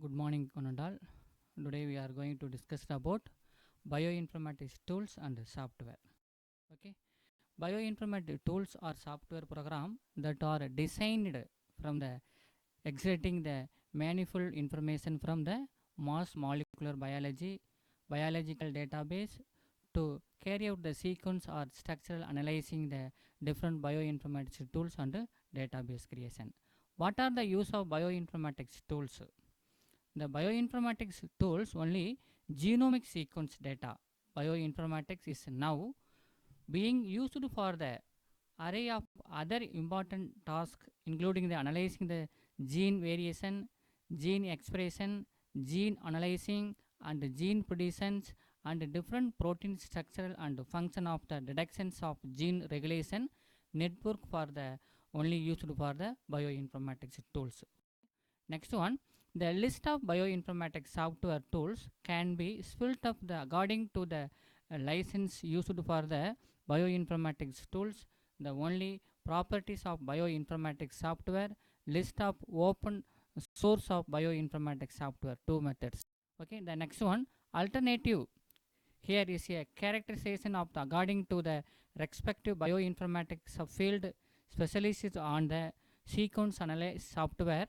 Good morning, Konandal. Today we are going to discuss about bioinformatics tools and software. Okay, bioinformatics tools are software program that are designed from the extracting the manifold information from the mass molecular biological database to carry out the sequence or structural analyzing the different bioinformatics tools and database creation. What are the use of bioinformatics tools? The bioinformatics tools only genomic sequence data. Bioinformatics is now being used for the array of other important tasks, including the analyzing the gene variation, gene expression, gene analyzing, and gene predictions, and different protein structural and function of the detections of gene regulation network for the only used for the bioinformatics tools. Next one, the list of bioinformatics software tools can be split up according to the license used for the bioinformatics tools. The only properties of bioinformatics software, list of open source of bioinformatics software, two methods. Okay, the next one, alternative. Here is a characterization of the according to the respective bioinformatics field specializes on the sequence analysis software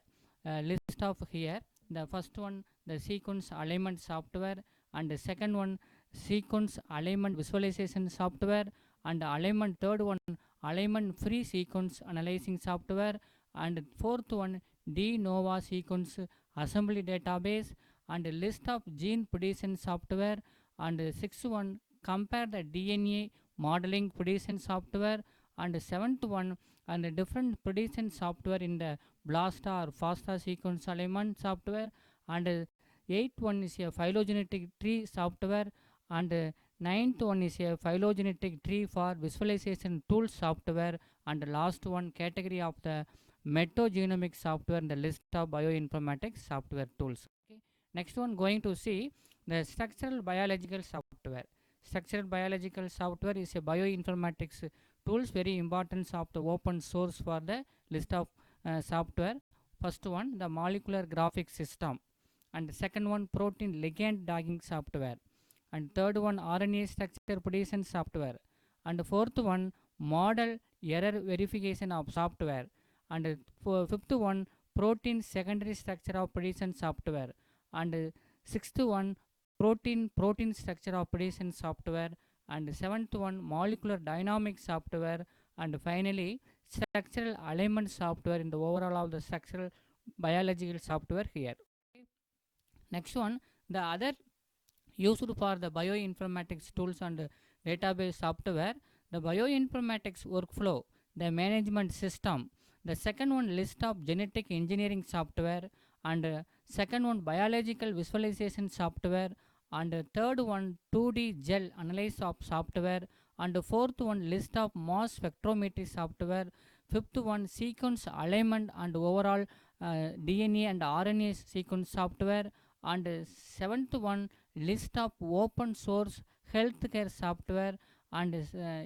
list of here. The first one, the sequence alignment software, and the second one, sequence alignment visualization software, and alignment third one, alignment free sequence analyzing software, and fourth one, de novo sequence assembly database, and list of gene prediction software, and sixth one, compare the DNA modeling prediction software, and seventh one, and different prediction software in the BLASTA or FASTA sequence alignment software, and eighth one is a phylogenetic tree software, and ninth one is a phylogenetic tree for visualization tool software, and last one category of the metagenomic software in the list of bioinformatics software tools. Okay. Next one going to see the structural biological software. Structural biological software is a bioinformatics tools very importance of the open source for the list of software. First one, the molecular graphics system, and second one, protein ligand tagging software, and third one, RNA structure prediction software, and fourth one, model error verification of software, and fifth one, protein secondary structure of prediction software, and sixth one, protein structure of prediction software, and seventh one, molecular dynamic software, and finally structural alignment software in the overall of the structural biological software here. Okay. Next one, the other used for the bioinformatics tools and database software, the bioinformatics workflow, the management system, the second one, list of genetic engineering software, and second one, biological visualization software, and third one, 2D gel analysis of software, and fourth one, list of mass spectrometry software, fifth one, sequence alignment and overall DNA and RNA sequence software, and seventh one, list of open source healthcare software, and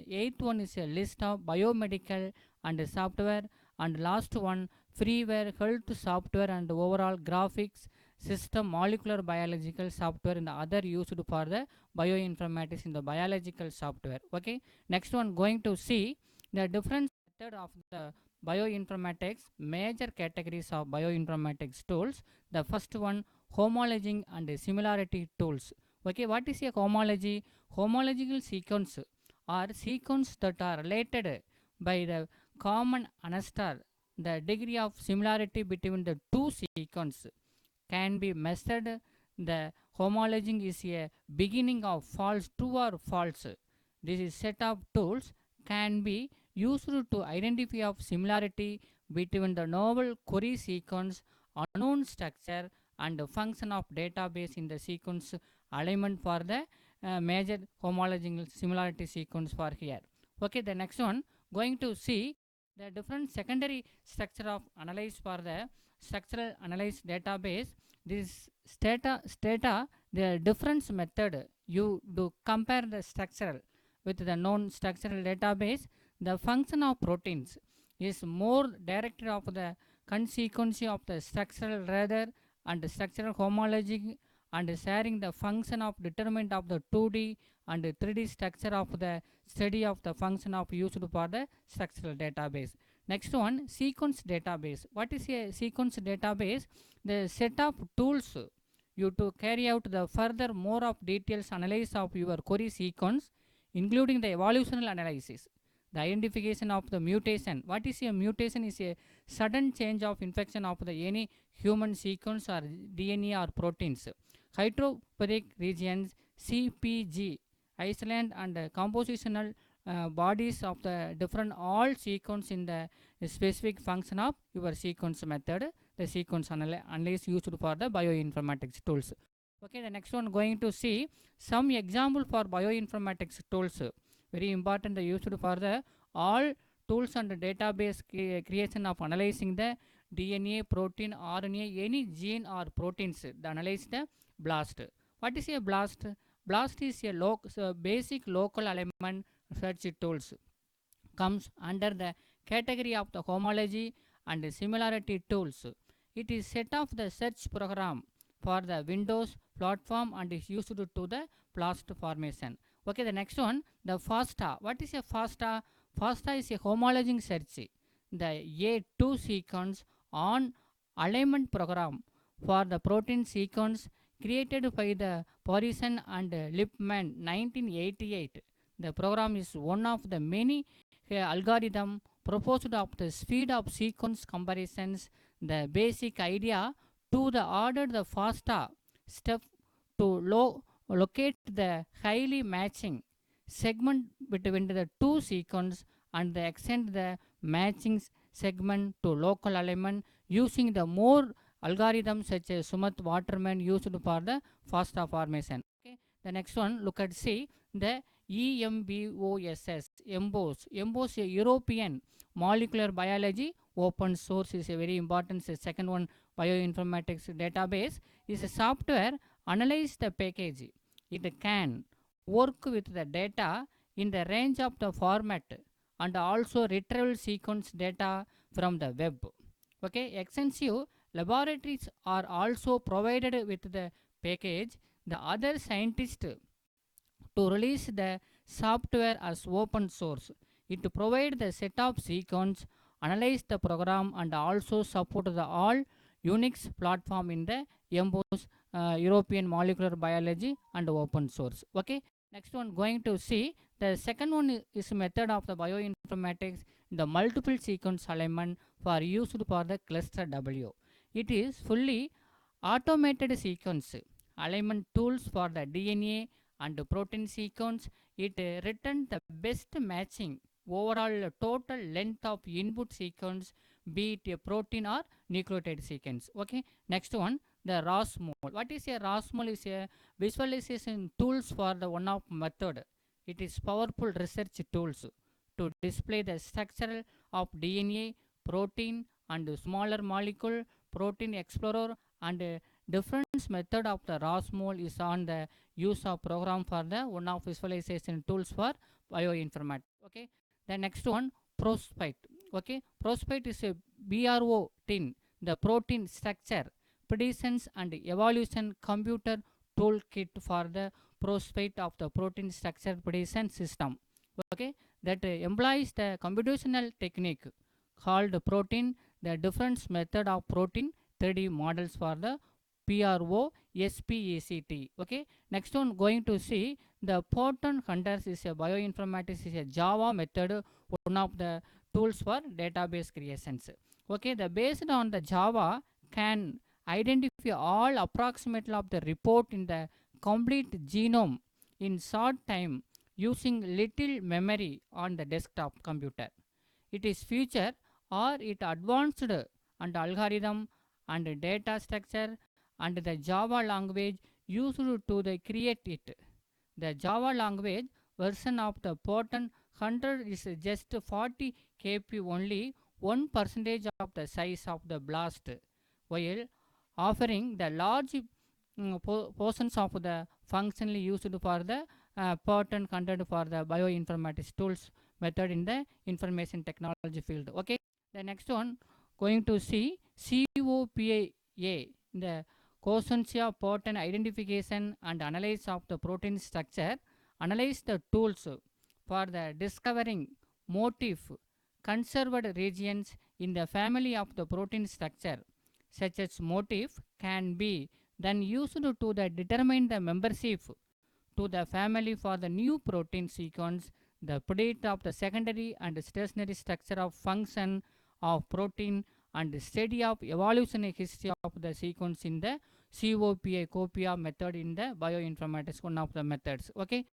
eighth one is a list of biomedical and software, and last one, freeware health software and overall graphics system molecular biological software and the other used for the bioinformatics in the biological software. Okay, next one going to see the different method of the bioinformatics, major categories of bioinformatics tools. The first one, homologing and similarity tools. Okay, what is a homology? Homological sequence are sequence that are related by the common ancestor. The degree of similarity between the two sequences can be measured. The homologing is a beginning of false, true or false. This is set of tools can be used to identify of similarity between the novel query sequence, unknown structure, and the function of database in the sequence alignment for the major homologing similarity sequence for here. Okay, the next one going to see the different secondary structure of analyze for the structural analyze database. This stata the difference method you do compare the structural with the known structural database. The function of proteins is more directed of the consequence of the structural rather and structural homology and sharing the function of determinant of the 2D and 3D structure of the study of the function of used for the structural database. Next one, sequence database. What is a sequence database? The set of tools you to carry out the further more of details analysis of your query sequence, including the evolutionary analysis, the identification of the mutation. What is a mutation? Is a sudden change of infection of the any human sequence or DNA or proteins. Hydrophobic regions, CPG, Iceland, and compositional bodies of the different all sequence in the specific function of your sequence method, the sequence analysis used for the bioinformatics tools. Okay, the next one going to see some example for bioinformatics tools. Very important, used for the all tools and database creation of analyzing the DNA, protein, RNA, any gene or proteins. The analyze the BLAST. What is a BLAST? BLAST is a basic local element search tools. Comes under the category of the homology and similarity tools. It is set of the search program for the Windows platform and is used to the BLAST formation. Okay, the next one, the FASTA. What is a FASTA? FASTA is a homologing search. The A2 sequence on alignment program for the protein sequence created by the Parison and Lipman 1988. The program is one of the many algorithm proposed of the speed of sequence comparisons. The basic idea to the order the FASTA step to locate the highly matching segment between the two sequence and extend the matching segment to local alignment using the more algorithms such as Sumat Waterman used for the FASTA formation. Okay. The next one, look at see the EMBOSS. EMBOSS a European molecular biology open source is a very important second one bioinformatics database is a software analyze the package. It can work with the data in the range of the format and also retrieve sequence data from the web. Okay, extensive laboratories are also provided with the package. The other scientists to release the software as open source. It provides the set of sequence, analyze the program, and also support the all Unix platform in the EMBOSS European molecular biology and open source. Okay. Next one going to see the second one is method of the bioinformatics, the multiple sequence alignment for used for the cluster W. It is fully automated sequence alignment tools for the DNA and protein sequence. It returns the best matching overall total length of input sequence, be it a protein or nucleotide sequence. Okay, next one, the ROSMOL. What is a ROSMOL? Is a visualization tools for the one of method. It is powerful research tools to display the structure of DNA, protein, and smaller molecule. Protein explorer and difference method of the ROSMOL is on the use of program for the one of visualization tools for bioinformatics. Okay, the next one, Prospect. Okay, Prospect is a BRO tin, the protein structure predictions and evolution computer toolkit for the Prospect of the protein structure prediction system. Okay, that employs the computational technique called protein, the difference method of protein 3D models for the PROSPECT. Okay, next one going to see the Proton Hunters is a bioinformatics is a Java method, one of the tools for database creations. Okay, the based on the Java can identify all approximately of the report in the complete genome in short time using little memory on the desktop computer. It is future or it advanced and algorithm and data structure and the Java language used to the create it. The Java language version of the Proton Hunter is just 40 kb, only 1% of the size of the BLAST, while offering the large portions of the functionally used for the Proton Hunter for the bioinformatics tools method in the information technology field. Okay, the next one going to see COPA, the Consortia pattern identification and analysis of the protein structure, analyze the tools for the discovering motif conserved regions in the family of the protein structure, such as motif can be then used to determine the membership to the family for the new protein sequence, the predicate of the secondary and stationary structure of function of protein, and study of evolutionary history of the sequence in the COPA method in the bioinformatics, one of the methods. Okay,